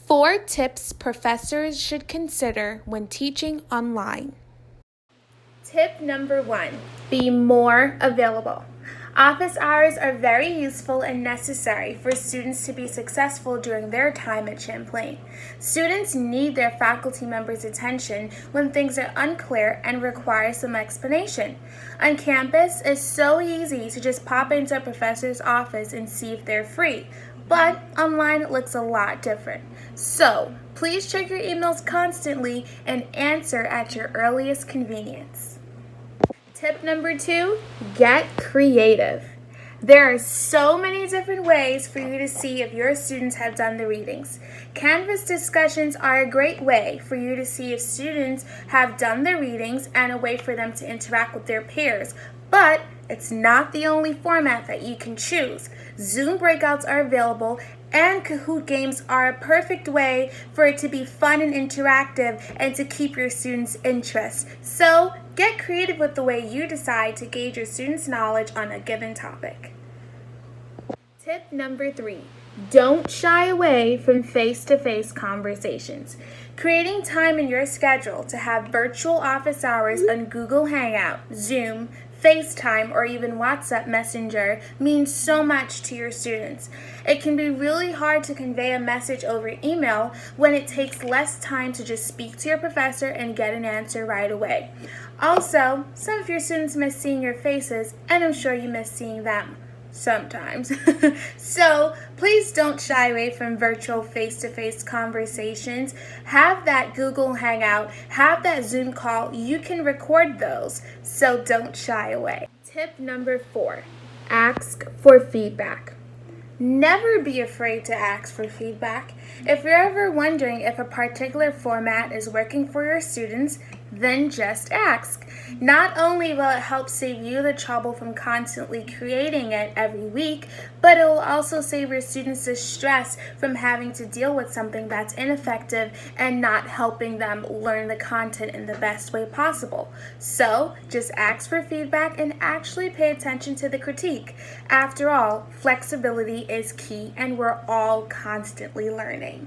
4 tips professors should consider when teaching online. Tip number 1, be more available. Office hours are very useful and necessary for students to be successful during their time at Champlain. Students need their faculty members' attention when things are unclear and require some explanation. On campus, it's so easy to just pop into a professor's office and see if they're free, but online it looks a lot different. So, please check your emails constantly and answer at your earliest convenience. Tip number 2, get creative. There are so many different ways for you to see if your students have done the readings. Canvas discussions are a great way for you to see if students have done the readings and a way for them to interact with their peers. But it's not the only format that you can choose. Zoom breakouts are available, and Kahoot games are a perfect way for it to be fun and interactive and to keep your students' interest. So, get creative with the way you decide to gauge your students' knowledge on a given topic. Tip number 3, don't shy away from face-to-face conversations. Creating time in your schedule to have virtual office hours on Google Hangout, Zoom, FaceTime, or even WhatsApp Messenger means so much to your students. It can be really hard to convey a message over email when it takes less time to just speak to your professor and get an answer right away. Also, some of your students miss seeing your faces, and I'm sure you miss seeing them. Sometimes. So please don't shy away from virtual face-to-face conversations. Have that Google Hangout, have that Zoom call. You can record those, so don't shy away. Tip number 4, ask for feedback. Never be afraid to ask for feedback. If you're ever wondering if a particular format is working for your students, then just ask. Not only will it help save you the trouble from constantly creating it every week, but it will also save your students the stress from having to deal with something that's ineffective and not helping them learn the content in the best way possible. So, just ask for feedback and actually pay attention to the critique. After all, flexibility is key and we're all constantly learning.